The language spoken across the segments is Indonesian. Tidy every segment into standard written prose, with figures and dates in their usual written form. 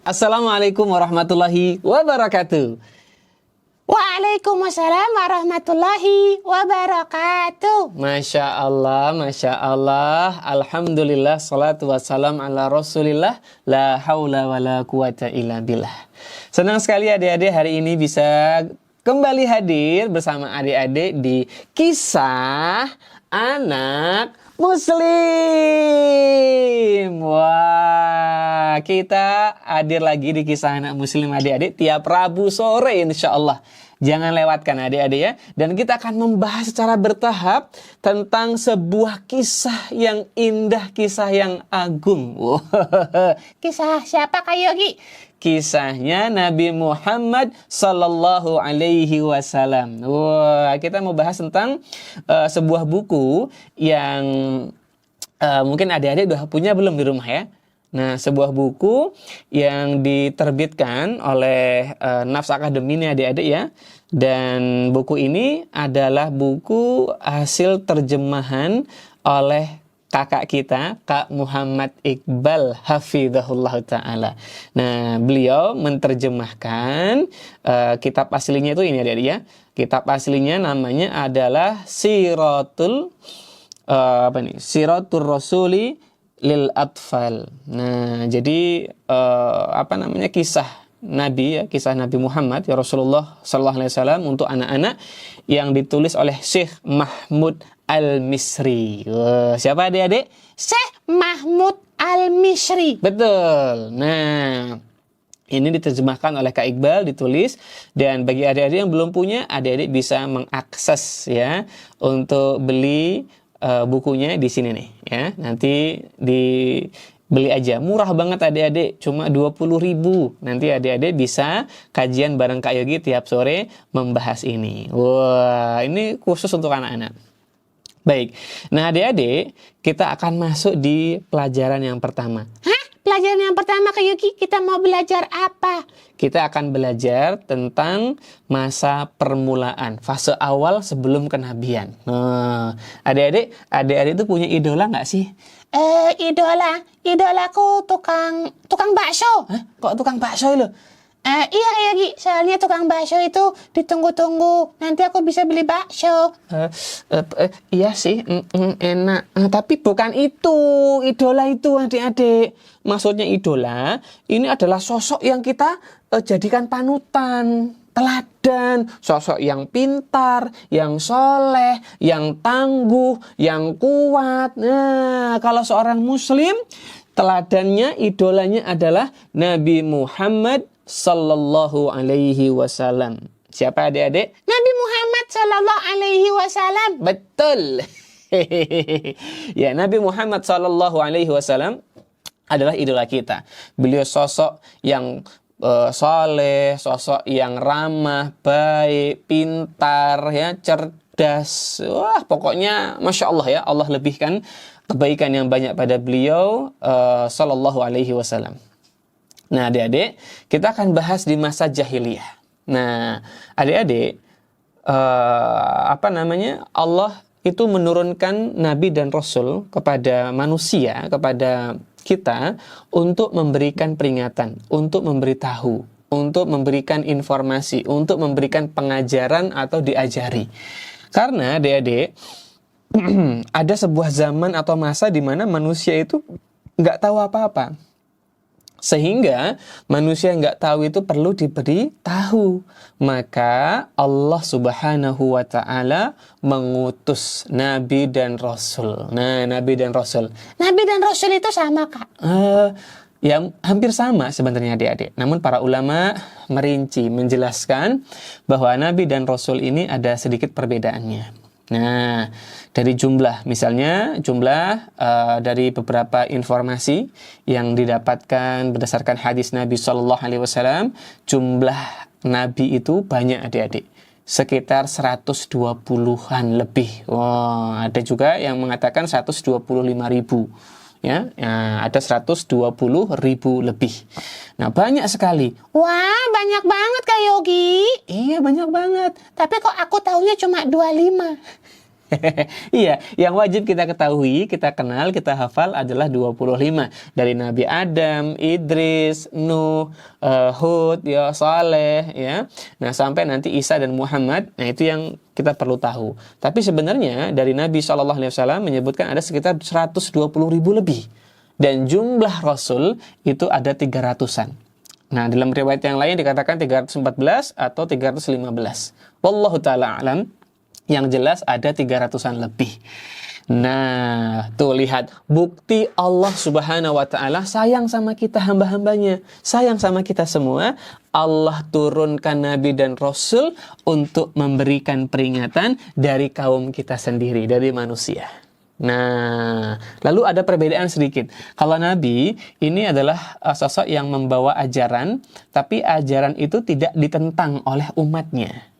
Assalamualaikum warahmatullahi wabarakatuh. Waalaikumsalam warahmatullahi wabarakatuh. Masya Allah, Masya Allah. Alhamdulillah, salatu wassalam ala rasulillah. La haula wa la quwata illa billah. Senang sekali adik-adik hari ini bisa kembali hadir bersama adik-adik di Kisah Anak Muslim. Wah, kita hadir lagi di Kisah Anak Muslim adik-adik tiap Rabu sore insya Allah. Jangan lewatkan adik-adik ya. Dan kita akan membahas secara bertahap tentang sebuah kisah yang indah, kisah yang agung. Kisah siapa Kak Yogi? Kisahnya Nabi Muhammad Sallallahu Alaihi Wasallam. Wah, kita mau bahas tentang sebuah buku yang mungkin adik-adik udah punya belum di rumah ya. Nah, sebuah buku yang diterbitkan oleh Nafs Akademi ini adik-adik ya. Dan buku ini adalah buku hasil terjemahan oleh kakak kita, Kak Muhammad Iqbal Hafizahullah Ta'ala. Nah, beliau menerjemahkan kitab aslinya itu ini adik-adik ya. Kitab aslinya namanya adalah Siratul Rasuli lil Atfal. Nah, jadi kisah Nabi ya, kisah Nabi Muhammad ya Rasulullah Sallallahu Alaihi Wasallam untuk anak-anak yang ditulis oleh Syekh Mahmud Al-Misri. Siapa adik-adik? Syekh Mahmud Al-Misri. Betul. Nah, ini diterjemahkan oleh Kak Iqbal, ditulis, dan bagi adik-adik yang belum punya, adik-adik bisa mengakses ya untuk beli bukunya di sini nih ya. Nanti dibeli aja, murah banget adik-adik, cuma 20.000. Nanti adik-adik bisa kajian bareng Kak Yogi tiap sore membahas ini. Wah, ini khusus untuk anak-anak. Baik, nah adik-adik kita akan masuk di pelajaran yang pertama. Hah? Pelajaran yang pertama Kak Yogi, kita mau belajar apa? Kita akan belajar tentang masa permulaan, fase awal sebelum kenabian. Nah, adik-adik itu punya idola nggak sih? Idolaku tukang bakso. Hah? Kok tukang bakso itu? Iya Kak Yogi, soalnya tukang bakso itu ditunggu-tunggu. Nanti aku bisa beli bakso. Iya sih, enak. Tapi bukan itu, idola itu adik-adik. Maksudnya idola, ini adalah sosok yang kita jadikan panutan, teladan. Sosok yang pintar, yang soleh, yang tangguh, yang kuat. Nah, kalau seorang muslim, teladannya, idolanya adalah Nabi Muhammad Sallallahu Alaihi Wasallam. Siapa adik-adik? Nabi Muhammad Sallallahu Alaihi Wasallam. Betul. Ya, Nabi Muhammad Sallallahu Alaihi Wasallam adalah idola kita. Beliau sosok yang soleh, sosok yang ramah, baik, pintar, ya, cerdas. Wah, pokoknya Masya Allah ya, Allah lebihkan kebaikan yang banyak pada beliau Sallallahu Alaihi Wasallam. Nah, adik-adik, kita akan bahas di masa jahiliyah. Nah, adik-adik, Allah itu menurunkan Nabi dan Rasul kepada manusia, kepada kita, untuk memberikan peringatan, untuk memberitahu, untuk memberikan informasi, untuk memberikan pengajaran atau diajari. Karena, adik-adik, ada sebuah zaman atau masa di mana manusia itu nggak tahu apa-apa. Sehingga manusia yang nggak tahu itu perlu diberi tahu. Maka Allah Subhanahu wa Ta'ala mengutus Nabi dan Rasul. Nah, Nabi dan Rasul. Nabi dan Rasul itu sama Kak? Yang hampir sama sebenarnya adik-adik. Namun para ulama merinci, menjelaskan bahwa Nabi dan Rasul ini ada sedikit perbedaannya. Nah, dari jumlah, misalnya jumlah dari beberapa informasi yang didapatkan berdasarkan hadis Nabi Sallallahu Alaihi Wasallam, jumlah Nabi itu banyak adik-adik, sekitar 120-an lebih. Wah, ada juga yang mengatakan 125.000. Ya, ada 120.000 lebih. Nah, banyak sekali. Wah, banyak banget Kak Yogi. Iya, banyak banget. Tapi kok aku tahunya cuma 25. Iya, yang wajib kita ketahui, kita kenal, kita hafal adalah 25. Dari Nabi Adam, Idris, Nuh, Hud, ya, Saleh, ya. Nah, sampai nanti Isa dan Muhammad. Nah, itu yang kita perlu tahu. Tapi sebenarnya dari Nabi SAW menyebutkan ada sekitar 120.000 lebih. Dan jumlah Rasul itu ada 300-an. Nah, dalam riwayat yang lain dikatakan 314 atau 315. Wallahu ta'ala alam. Yang jelas ada 300-an lebih. Nah, tuh lihat bukti Allah Subhanahu wa taala sayang sama kita hamba-hambanya, sayang sama kita semua. Allah turunkan nabi dan rasul untuk memberikan peringatan dari kaum kita sendiri, dari manusia. Nah, lalu ada perbedaan sedikit. Kalau nabi ini adalah sosok yang membawa ajaran, tapi ajaran itu tidak ditentang oleh umatnya.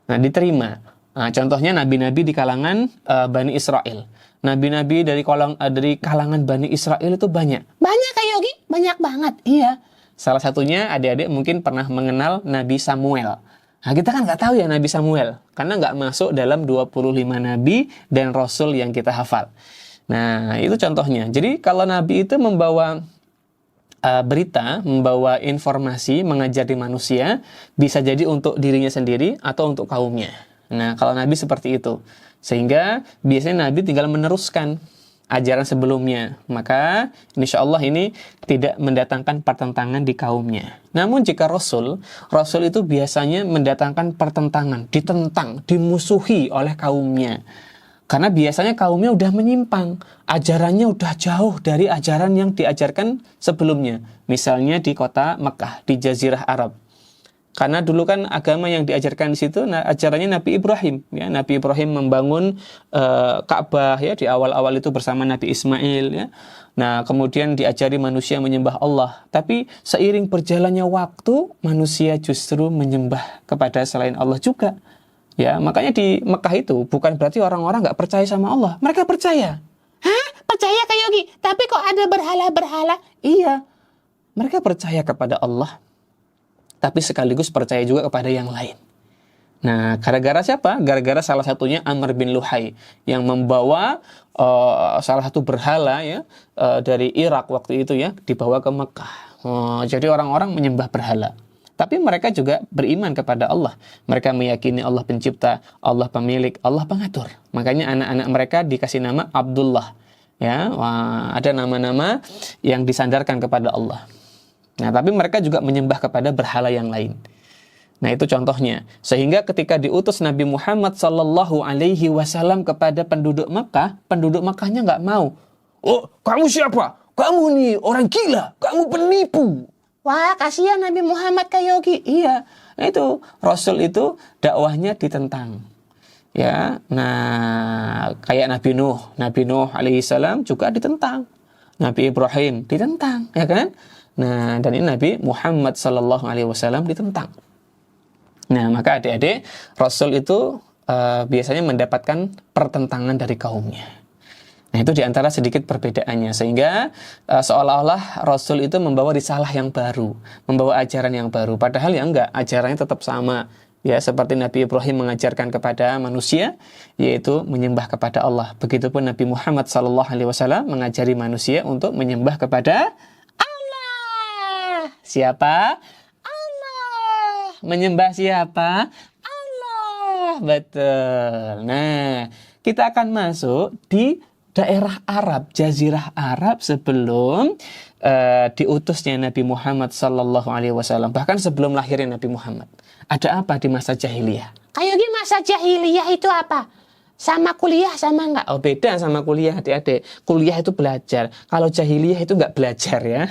Nah, diterima. Nah, contohnya nabi-nabi di kalangan Bani Israel. Nabi-nabi dari kalangan Bani Israel itu banyak. Banyak Kak Yogi, banyak banget. Iya. Salah satunya adik-adik mungkin pernah mengenal Nabi Samuel. Nah, kita kan nggak tahu ya Nabi Samuel. Karena nggak masuk dalam 25 nabi dan rasul yang kita hafal. Nah, itu contohnya. Jadi kalau nabi itu membawa berita, membawa informasi, mengajari manusia, bisa jadi untuk dirinya sendiri atau untuk kaumnya. Nah, kalau Nabi seperti itu. Sehingga biasanya Nabi tinggal meneruskan ajaran sebelumnya. Maka insya Allah ini tidak mendatangkan pertentangan di kaumnya. Namun jika Rasul itu biasanya mendatangkan pertentangan, ditentang, dimusuhi oleh kaumnya. Karena biasanya kaumnya udah menyimpang. Ajarannya udah jauh dari ajaran yang diajarkan sebelumnya. Misalnya di kota Mekah, di Jazirah Arab. Karena dulu kan agama yang diajarkan di situ, ajarannya Nabi Ibrahim. Ya, Nabi Ibrahim membangun Ka'bah ya di awal-awal itu bersama Nabi Ismail. Ya. Nah, kemudian diajari manusia menyembah Allah. Tapi seiring berjalannya waktu, manusia justru menyembah kepada selain Allah juga. Ya, makanya di Mekah itu bukan berarti orang-orang nggak percaya sama Allah. Mereka percaya. Hah? Percaya Kak Yogi? Tapi kok ada berhala-berhala? Iya, mereka percaya kepada Allah, tapi sekaligus percaya juga kepada yang lain. Nah, gara-gara siapa? Gara-gara salah satunya Amr bin Luhai yang membawa salah satu berhala ya dari Irak waktu itu ya dibawa ke Mekah. Jadi orang-orang menyembah berhala. Tapi mereka juga beriman kepada Allah. Mereka meyakini Allah pencipta, Allah pemilik, Allah pengatur. Makanya anak-anak mereka dikasih nama Abdullah. Ya, ada nama-nama yang disandarkan kepada Allah. Nah, tapi mereka juga menyembah kepada berhala yang lain. Nah, itu contohnya. Sehingga ketika diutus Nabi Muhammad SAW kepada penduduk Makkah, penduduk Makkahnya nggak mau. Oh, kamu siapa? Kamu nih orang gila, kamu penipu. Wah, kasihan Nabi Muhammad Kak Yogi. Iya, nah itu Rasul itu dakwahnya ditentang. Ya, nah kayak Nabi Nuh alaihissalam juga ditentang. Nabi Ibrahim ditentang, ya kan? Nah, dan ini Nabi Muhammad sallallahu alaihi wasallam ditentang. Nah, maka adik-adik, Rasul itu biasanya mendapatkan pertentangan dari kaumnya. Nah, itu diantara sedikit perbedaannya. Sehingga seolah-olah Rasul itu membawa risalah yang baru, membawa ajaran yang baru. Padahal ya enggak, ajarannya tetap sama. Ya, seperti Nabi Ibrahim mengajarkan kepada manusia, yaitu menyembah kepada Allah. Begitupun Nabi Muhammad SAW mengajari manusia untuk menyembah kepada Allah. Siapa? Allah. Menyembah siapa? Allah. Betul. Nah, kita akan masuk di daerah Arab, Jazirah Arab sebelum diutusnya Nabi Muhammad SAW. Bahkan sebelum lahirnya Nabi Muhammad. Ada apa di masa jahiliyah? Kak Yogi, masa jahiliyah itu apa? Sama kuliah sama enggak? Oh, beda sama kuliah, adik-adik. Kuliah itu belajar. Kalau jahiliyah itu enggak belajar ya.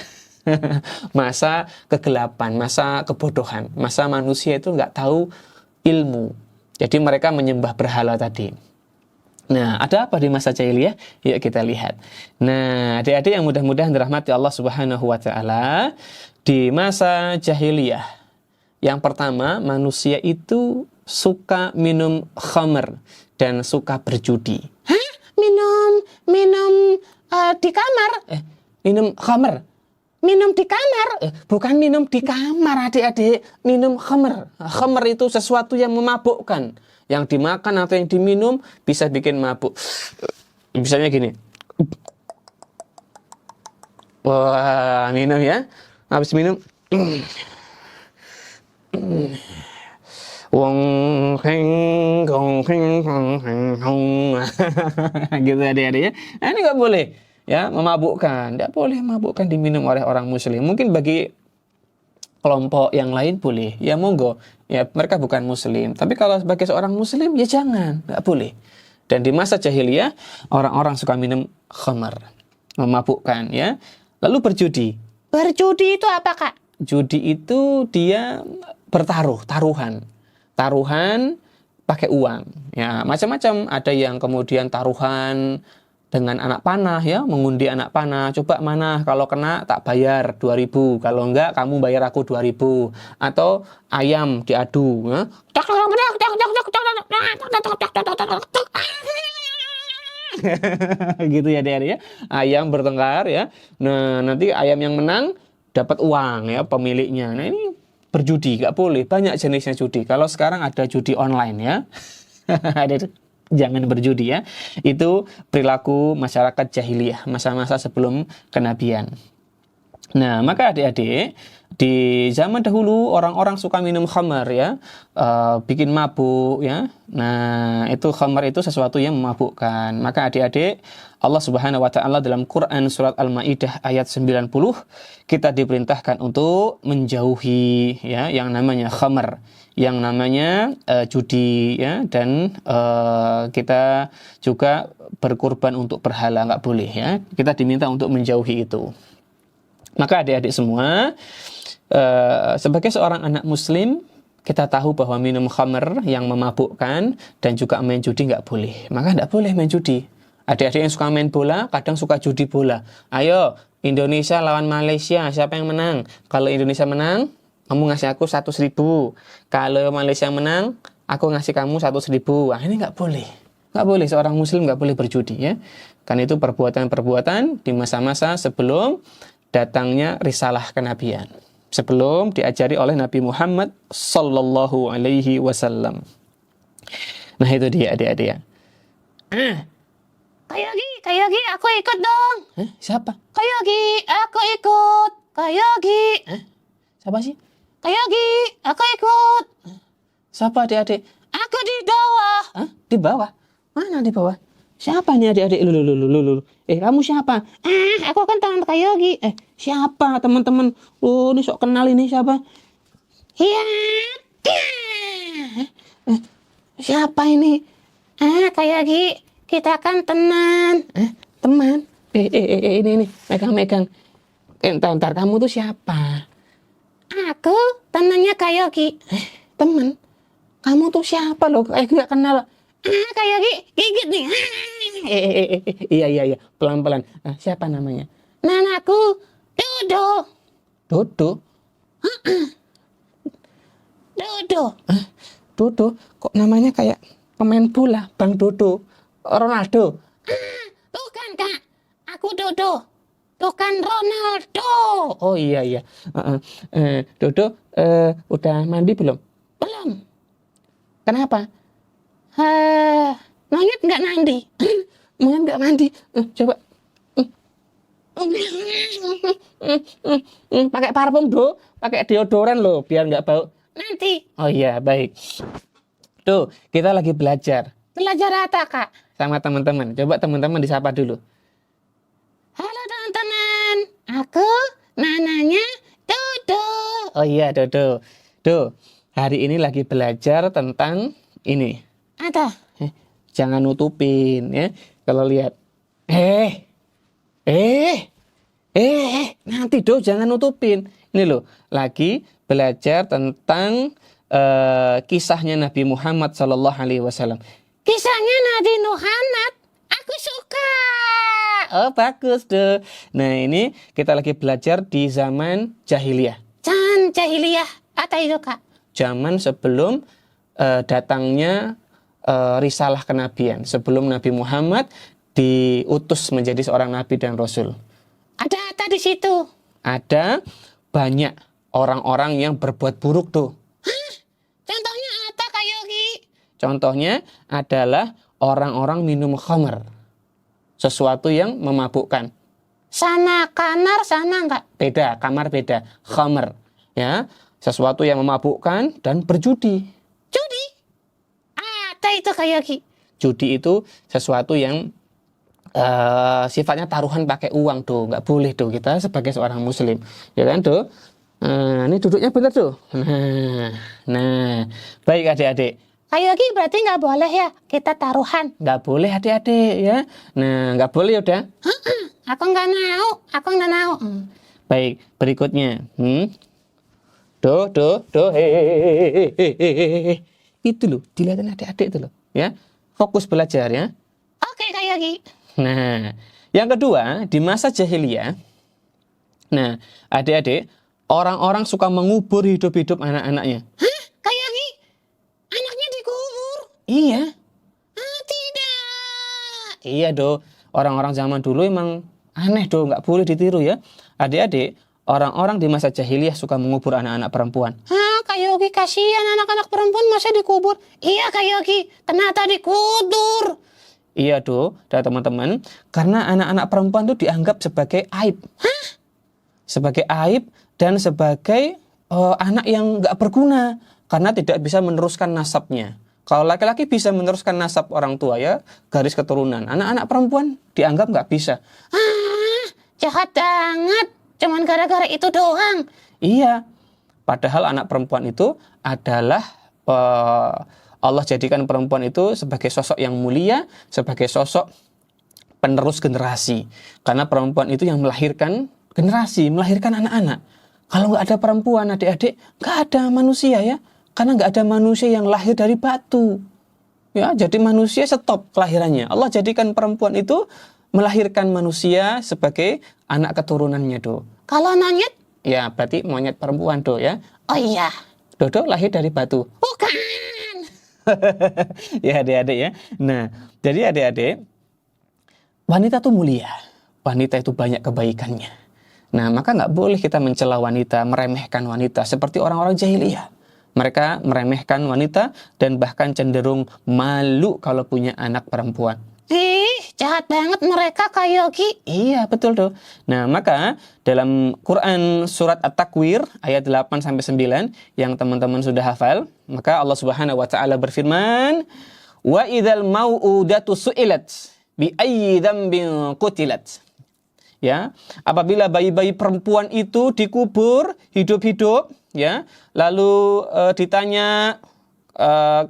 Masa kegelapan, masa kebodohan. Masa manusia itu enggak tahu ilmu. Jadi mereka menyembah berhala tadi. Nah, ada apa di masa jahiliyah? Yuk kita lihat. Nah, adik-adik yang mudah-mudahan dirahmati Allah Subhanahu wa taala, di masa jahiliyah yang pertama, manusia itu suka minum khamr dan suka berjudi. Hah? Minum di kamar? Minum khamr. minum di kamar. Bukan minum di kamar adik-adik, minum khamr. Khamr itu sesuatu yang memabukkan, yang dimakan atau yang diminum bisa bikin mabuk. Misalnya gini, wah minum ya, habis minum, wong heng gong heng hong gitu adik-adik ya. Nah, ini nggak boleh ya, memabukkan, tidak boleh memabukkan diminum oleh orang muslim. Mungkin bagi kelompok yang lain boleh, ya monggo, ya mereka bukan muslim. Tapi kalau sebagai seorang muslim ya jangan, nggak boleh. Dan di masa jahiliyah orang-orang suka minum khamar, memabukkan ya. Lalu berjudi. Berjudi itu apa, Kak? Judi itu dia taruhan pakai uang. Ya, macam-macam. Ada yang kemudian taruhan dengan anak panah ya, mengundi anak panah. Coba mana kalau kena tak bayar 2.000, kalau enggak kamu bayar aku 2.000. Atau ayam diadu ya. Gitu ya dia ya. Ayam bertengkar ya. Nah, nanti ayam yang menang dapat uang ya pemiliknya. Nah, ini berjudi, nggak boleh. Banyak jenisnya judi. Kalau sekarang ada judi online ya. Ada, jangan berjudi ya. Itu perilaku masyarakat jahiliyah, masa-masa sebelum kenabian. Nah, maka adik-adik, di zaman dahulu orang-orang suka minum khamar ya, bikin mabuk ya. Nah, itu khamar itu sesuatu yang memabukkan. Maka adik-adik, Allah Subhanahu wa taala dalam Quran surat Al-Maidah ayat 90, kita diperintahkan untuk menjauhi ya yang namanya khamar, yang namanya judi ya, dan kita juga berkorban untuk berhala, nggak boleh ya. Kita diminta untuk menjauhi itu. Maka adik-adik semua, sebagai seorang anak muslim, kita tahu bahwa minum khamr yang memabukkan dan juga main judi nggak boleh. Maka nggak boleh main judi. Adik-adik yang suka main bola, kadang suka judi bola. Ayo, Indonesia lawan Malaysia, siapa yang menang? Kalau Indonesia menang, kamu ngasih aku 100.000. Kalau Malaysia menang, aku ngasih kamu 100.000. Nah, ini nggak boleh. Nggak boleh, seorang muslim nggak boleh berjudi ya. Karena itu perbuatan-perbuatan di masa-masa sebelum datangnya risalah kenabian, sebelum diajari oleh Nabi Muhammad sallallahu alaihi wasallam. Nah, itu dia adik-adik ya. Kayogi, aku ikut dong. Siapa? Kayogi, aku ikut. Kayogi. Siapa sih? Kayogi, aku ikut. Siapa adik-adik? Aku di bawah. Di bawah? Mana di bawah? Siapa nih adik-adik? Lu. Kamu siapa? Aku kan teman Kayogi. Siapa teman-teman? Ini sok kenal ini siapa? Iya. Siapa ini? Kayogi, kita kan teman. Teman? Ini megang. Ntar kamu tuh siapa? Aku temannya Kayogi. Teman? Kamu tuh siapa loh? Nggak kenal. Kayogi, gigit nih. Iya. Pelan-pelan. Siapa namanya? Namaku Dodo. Dodo? Dodo. Dodo? Kok namanya kayak pemain bola? Bang Dodo? Ronaldo? Bukan, Kak. Aku Dodo. Bukan Ronaldo. Oh iya. Dodo, udah mandi belum? Belum. Kenapa? Monyet nggak mandi. Mungkin nggak mandi. Coba. Pakai parfum pakai deodoran loh, biar nggak bau. Nanti. Oh iya, baik. Tuh, kita lagi belajar Belajar apa, Kak? sama teman-teman. Coba teman-teman disapa dulu. Halo teman-teman. Aku namanya Dodo. Oh iya, Dodo. Tuh, hari ini lagi belajar tentang ini. Ada. Jangan nutupin ya. Kalau lihat. Nanti jangan nutupin. Ini loh, lagi belajar tentang kisahnya Nabi Muhammad sallallahu alaihi wasallam. Kisahnya Nabi Muhammad. Aku suka. Oh, bagus tuh. Nah, ini kita lagi belajar di zaman jahiliyah. Jahiliyah. Apa itu, Kak? Zaman sebelum datangnya risalah kenabian, sebelum Nabi Muhammad diutus menjadi seorang nabi dan rasul. Ada apa di situ? ada banyak orang-orang yang berbuat buruk tuh. Contohnya apa Kak Yogi? Contohnya adalah orang-orang minum khamr. Sesuatu yang memabukkan. Sana kamar, sana enggak? Beda, kamar beda. Khamr. Ya, sesuatu yang memabukkan dan berjudi. Judi? Ada itu Kak Yogi. Judi itu sesuatu yang sifatnya taruhan pakai uang tuh. Nggak boleh tuh kita sebagai seorang muslim. Ya kan tuh? Ini duduknya benar tuh. Nah, baik adik-adik. Kak Yogi berarti nggak boleh ya kita taruhan? Nggak boleh adik-adik ya. Nah, nggak boleh udah. Aku nggak mau, aku nggak mau. Baik, berikutnya. Do, hehehe. Itu loh, dilihatin adik-adik itu loh, ya. Fokus belajar ya. Oke Kak Yogi. Nah, yang kedua, di masa jahiliyah. Nah, adik-adik, orang-orang suka mengubur hidup-hidup anak-anaknya. Hah? Kak Yogi? Anaknya dikubur? Iya, Tidak. iya do. Orang-orang zaman dulu emang aneh do, nggak boleh ditiru ya. Adik-adik, orang-orang di masa jahiliyah suka mengubur anak-anak perempuan. Kak Yogi kasihan anak-anak perempuan masa dikubur. Iya Kak Yogi, ternyata dikubur. Iya do, dan teman-teman, karena anak-anak perempuan itu dianggap sebagai aib. Sebagai aib dan sebagai anak yang nggak berguna karena tidak bisa meneruskan nasabnya. Kalau laki-laki bisa meneruskan nasab orang tua ya, garis keturunan. Anak-anak perempuan dianggap nggak bisa. Jahat banget. Cuman gara-gara itu doang. Iya, padahal anak perempuan itu adalah Allah jadikan perempuan itu sebagai sosok yang mulia, sebagai sosok penerus generasi. Karena perempuan itu yang melahirkan generasi, melahirkan anak-anak. Kalau nggak ada perempuan, adik-adik, nggak ada manusia ya. Karena nggak ada manusia yang lahir dari batu. Ya, jadi manusia stop kelahirannya. Allah jadikan perempuan itu melahirkan manusia sebagai anak keturunannya tuh. Kalau monyet? Ya, berarti monyet perempuan tuh ya. Oh iya. Dodo lahir dari batu. Bukan. Ya adik-adik ya. Nah, jadi adik-adik, wanita tuh mulia. Wanita itu banyak kebaikannya. Nah, maka nggak boleh kita mencela wanita, meremehkan wanita seperti orang-orang jahiliyah. Mereka meremehkan wanita dan bahkan cenderung malu kalau punya anak perempuan. Jahat banget mereka Kak Yogi. Iya, betul tuh. Nah, maka dalam Quran surat At-Takwir ayat 8-9 yang teman-teman sudah hafal, maka Allah Subhanahu wa taala berfirman, "Wa idzal mau'udatu su'ilat bi ayyi dzambin qutilat." Ya, apabila bayi-bayi perempuan itu dikubur hidup-hidup, ya, lalu ditanya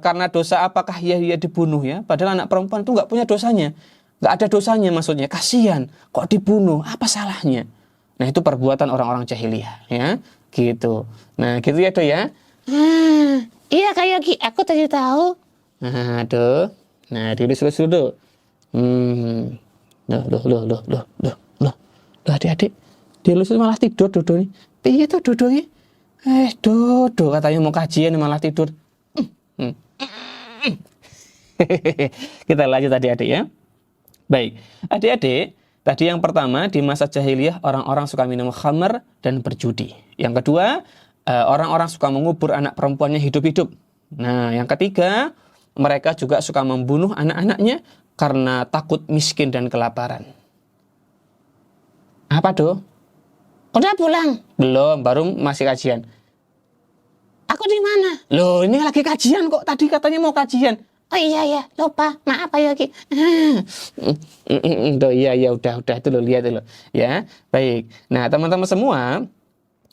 karena dosa apakah ia dibunuh ya? Padahal anak perempuan itu nggak punya dosanya, nggak ada dosanya maksudnya. Kasihan, kok dibunuh? Apa salahnya? Nah itu perbuatan orang-orang jahiliyah, ya, gitu. Nah gitu ya tuh ya. Iya Kak Yogi, aku tadi tahu. Nah tuh, nah dilus-lus dulu. Loh, adik-adik, dilus malah tidur Dodo nih. Piye tuh Dodo nih? Dodo katanya mau kajian malah tidur. Kita lanjut adik-adik ya. Baik, adik-adik, tadi yang pertama di masa jahiliyah orang-orang suka minum khamr dan berjudi. Yang kedua, orang-orang suka mengubur anak perempuannya hidup-hidup. Nah, yang ketiga, mereka juga suka membunuh anak-anaknya karena takut miskin dan kelaparan. Apa tuh? Udah pulang? Belum, baru masih kajian. Aku di mana? Loh, ini lagi kajian kok. Tadi katanya mau kajian. Oh iya, lupa. Maaf Kak Yogi. Tuh, iya, udah itu lo lihat lo. Ya, baik. Nah, teman-teman semua,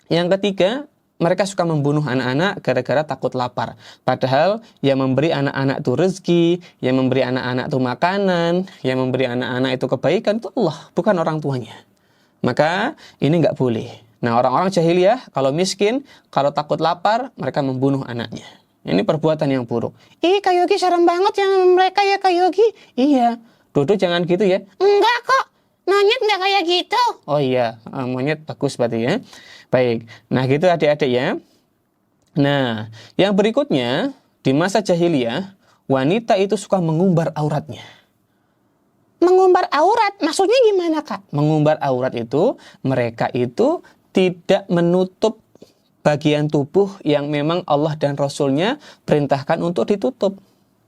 yang ketiga, mereka suka membunuh anak-anak gara-gara takut lapar. Padahal yang memberi anak-anak itu rezeki, yang memberi anak-anak itu makanan, yang memberi anak-anak itu kebaikan itu Allah, bukan orang tuanya. Maka ini nggak boleh. Nah, orang-orang jahiliyah kalau miskin, kalau takut lapar, mereka membunuh anaknya. Ini perbuatan yang buruk. Kak Yogi serem banget yang mereka ya Kak Yogi. Iya, Dodo jangan gitu ya. Enggak kok, monyet nggak kayak gitu. Oh iya, monyet bagus berarti ya. Baik, nah gitu adik-adik ya. Nah, yang berikutnya, di masa jahiliyah, wanita itu suka mengumbar auratnya. Mengumbar aurat, maksudnya gimana Kak? Mengumbar aurat itu, mereka itu tidak menutup bagian tubuh yang memang Allah dan Rasulnya perintahkan untuk ditutup,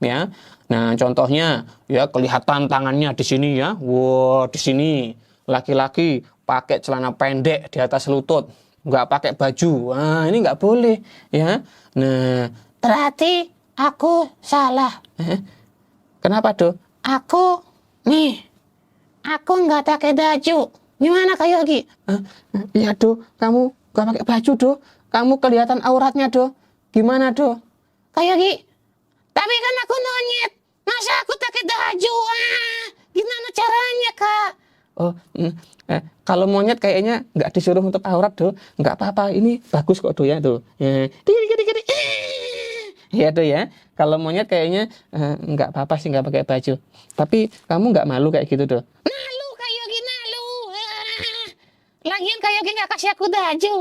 ya. Nah, contohnya ya kelihatan tangannya di sini ya. Wow, di sini laki-laki pakai celana pendek di atas lutut, nggak pakai baju. Nah, ini nggak boleh, ya. Nah, Berarti aku salah. kenapa tuh? Aku nggak pakai baju. Gimana Kak Yogi? Iya do, kamu nggak pakai baju do, kamu kelihatan auratnya do. Gimana do? Kak Yogi, tapi kan aku monyet. Masa aku pakai baju? Gimana caranya Kak? Oh, kalau monyet kayaknya nggak disuruh untuk aurat do, nggak apa-apa. Ini bagus kok do ya do. Ya, ya do ya. Kalau monyet kayaknya nggak apa-apa sih nggak pakai baju. Tapi kamu nggak malu kayak gitu do? Malu Kak Yogi, malu. Lagian Kak Yogi nggak kasih aku baju.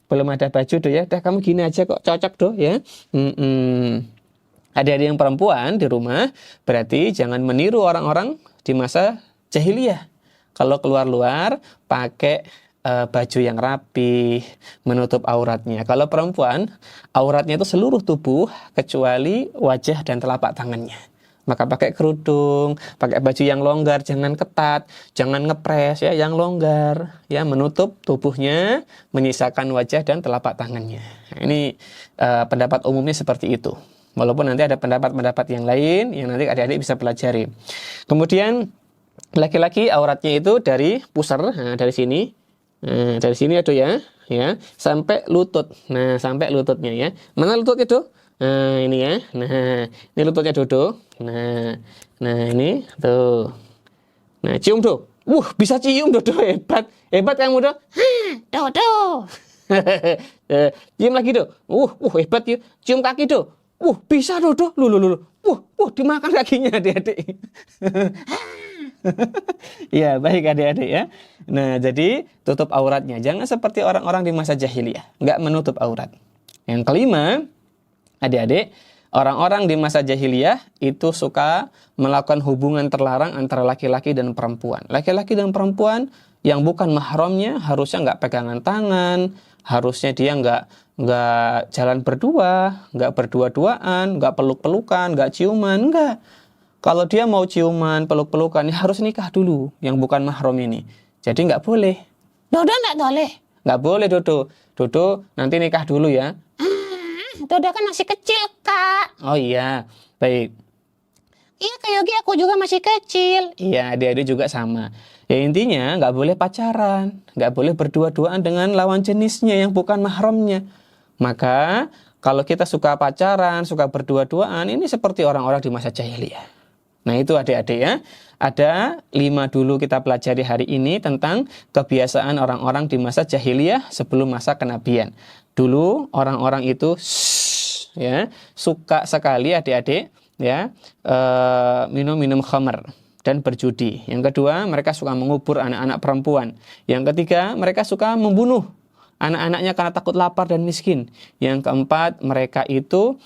Belum ada baju do ya. Udah kamu gini aja kok cocok do ya. Adik-adik yang perempuan di rumah berarti jangan meniru orang-orang di masa jahiliyah. Kalau keluar-luar pakai baju yang rapi, menutup auratnya. Kalau perempuan, auratnya itu seluruh tubuh kecuali wajah dan telapak tangannya. Maka pakai kerudung, pakai baju yang longgar, jangan ketat, jangan ngepres ya, yang longgar ya, menutup tubuhnya, menyisakan wajah dan telapak tangannya. Nah, ini pendapat umumnya seperti itu. Walaupun nanti ada pendapat-pendapat yang lain yang nanti adik-adik bisa pelajari. Kemudian laki-laki auratnya itu dari pusar, nah, dari sini ada ya, sampai lutut. Nah, sampai lututnya ya. Mana lututnya tuh? Nah, ini ya. Nah, ini lututnya Dodo. Nah ini tuh. Nah, cium tuh. Bisa cium Dodo, hebat. Hebat kamu Dodo. Dodo. Cium lagi Dodo. Hebat ya. Cium kaki Dodo. Bisa Dodo. Lu. Dimakan kakinya adik-adik. Ya, baik adik-adik ya. Nah, jadi tutup auratnya. Jangan seperti orang-orang di masa jahiliyah, nggak menutup aurat. Yang kelima, adik-adik, orang-orang di masa jahiliyah itu suka melakukan hubungan terlarang antara laki-laki dan perempuan. Laki-laki dan perempuan yang bukan mahramnya harusnya nggak pegangan tangan, harusnya dia nggak jalan berdua, nggak berdua-duaan, nggak peluk-pelukan, nggak ciuman, nggak. Kalau dia mau ciuman, peluk-pelukan, ya harus nikah dulu yang bukan mahram ini. Jadi nggak boleh. Dodo nggak boleh. Nggak boleh Dodo. Dodo nanti nikah dulu ya. Dodo kan masih kecil Kak. Oh iya, baik. Iya Kak Yogi, aku juga masih kecil. Iya, adik-adik juga sama. Ya intinya nggak boleh pacaran, nggak boleh berdua-duaan dengan lawan jenisnya yang bukan mahramnya. Maka kalau kita suka pacaran, suka berdua-duaan, ini seperti orang-orang di masa jahiliyah. Nah itu adik-adik ya, ada 5 dulu kita pelajari hari ini tentang kebiasaan orang-orang di masa jahiliyah sebelum masa kenabian. Dulu orang-orang itu ya suka sekali adik-adik ya minum khamar dan berjudi. Yang kedua, mereka suka mengubur anak-anak perempuan. Yang ketiga, mereka suka membunuh anak-anaknya karena takut lapar dan miskin. Yang keempat, mereka itu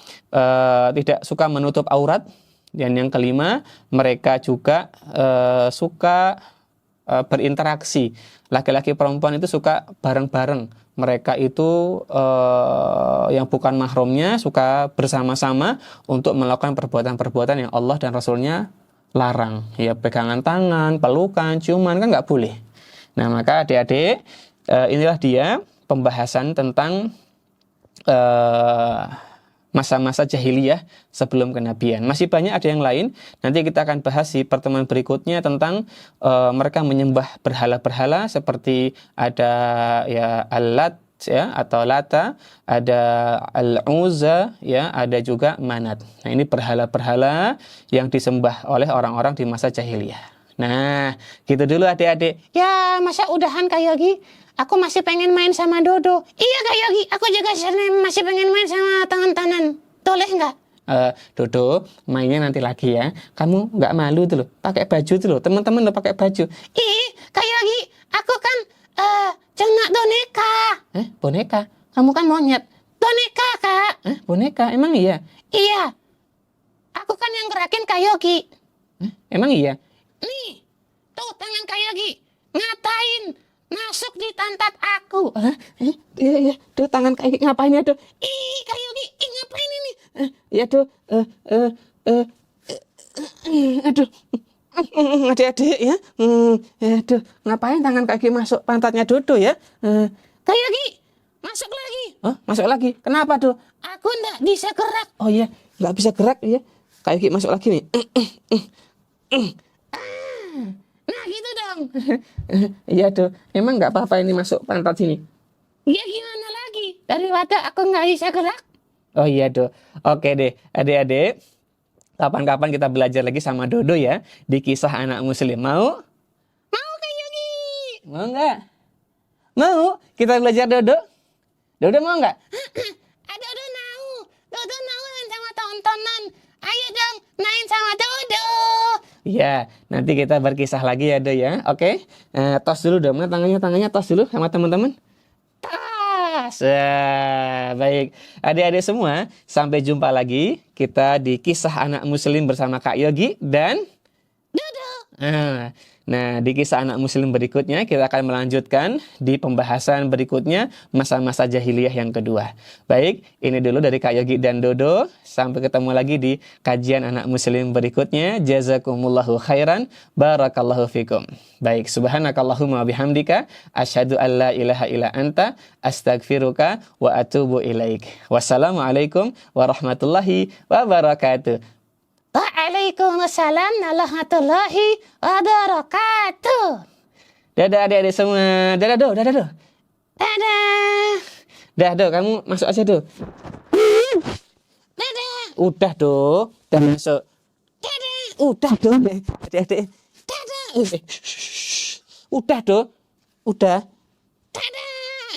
tidak suka menutup aurat. Dan yang kelima, mereka juga suka berinteraksi. Laki-laki perempuan itu suka bareng-bareng. Mereka itu yang bukan mahramnya suka bersama-sama untuk melakukan perbuatan-perbuatan yang Allah dan Rasulnya larang. Ya, pegangan tangan, pelukan, ciuman kan nggak boleh. Nah, maka adik-adik, inilah dia pembahasan tentang masa-masa jahiliyah sebelum kenabian. Masih banyak ada yang lain. Nanti kita akan bahas di pertemuan berikutnya tentang mereka menyembah berhala-berhala seperti ada ya Al-Lat ya atau Lata, ada Al-Uzza ya, ada juga Manat. Nah, ini berhala-berhala yang disembah oleh orang-orang di masa jahiliyah. Nah, gitu dulu adik-adik. Ya, masa udahan Kak Yogi? Aku masih pengen main sama Dodo. Iya Kak Yogi, aku juga masih pengen main sama tangan-tangan. Boleh nggak? Dodo, mainnya nanti lagi ya. Kamu nggak malu tuh loh, pakai baju tuh loh. Teman-teman lo pakai baju. Ih, Kak Yogi, aku kan cuma boneka. Boneka? Kamu kan monyet. Boneka, Kak. Boneka? Emang iya? Iya. Aku kan yang gerakin Kak Yogi. Emang iya? Nih, tuh tangan Kak Yogi. Ngatain. masuk di pantat aku. Iya, iya. Tuh, tangan Kak Yogi ngapain ya, tuh? Ih, Kak Yogi, ngapain ini? Ya, tuh. Aduh. Adik-adik ya. Aduh, ngapain tangan Kak Yogi masuk pantatnya Dodo ya? Kak Yogi, masuk lagi. Oh, masuk lagi. Kenapa tuh? Aku nggak bisa gerak. Oh iya, nggak bisa gerak ya. Kak Yogi masuk lagi nih. Nah gitu dong. Iya tuh, emang nggak apa-apa ini masuk pantat sini. Ya gimana lagi? Daripada aku nggak bisa gerak. Oh iya tuh, oke deh, adik-adik. Kapan-kapan kita belajar lagi sama Dodo ya di kisah anak muslim. Mau? Mau Kak Yogi? Mau nggak? Mau? Kita belajar Dodo? Dodo mau nggak? Dodo mau. Dodo mau main sama tontonan. Ayo dong, main sama Dodo. Iya, nanti kita berkisah lagi ya, Do ya. Oke. Tos dulu dong, tangannya tos dulu sama teman-teman. Tas. Baik. Adik-adik semua, sampai jumpa lagi kita di kisah anak muslim bersama Kak Yogi dan Dodo. Nah, di kisah anak muslim berikutnya kita akan melanjutkan di pembahasan berikutnya masa-masa jahiliyah yang kedua. Baik, ini dulu dari Kak Yogi dan Dodo. Sampai ketemu lagi di kajian anak muslim berikutnya. Jazakumullahu khairan. Barakallahu fikum. Baik, subhanakallahumma bihamdika asyhadu an la ilaha illa anta astaghfiruka wa atubu ilaik. Wassalamualaikum warahmatullahi wabarakatuh. Waalaikumsalam warahmatullahi wabarakatuh. Dadah adik-adik semua. Dadah Do, dadah Do. Dadah. Dah Do, kamu masuk aja Do. Dadah. Udah Do, udah masuk. Dadah. Udah Do, adik-adik. Dadah. Udah Do, udah. Dadah.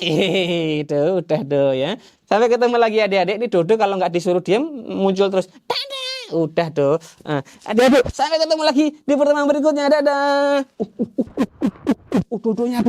Itu udah Do ya. Sampai ketemu lagi adik-adik. Ini Dodo kalau nggak disuruh diam muncul terus. Dadah. Udah Do. Adik-adik, sampai ketemu lagi di pertemuan berikutnya. Dadah. Dodonya.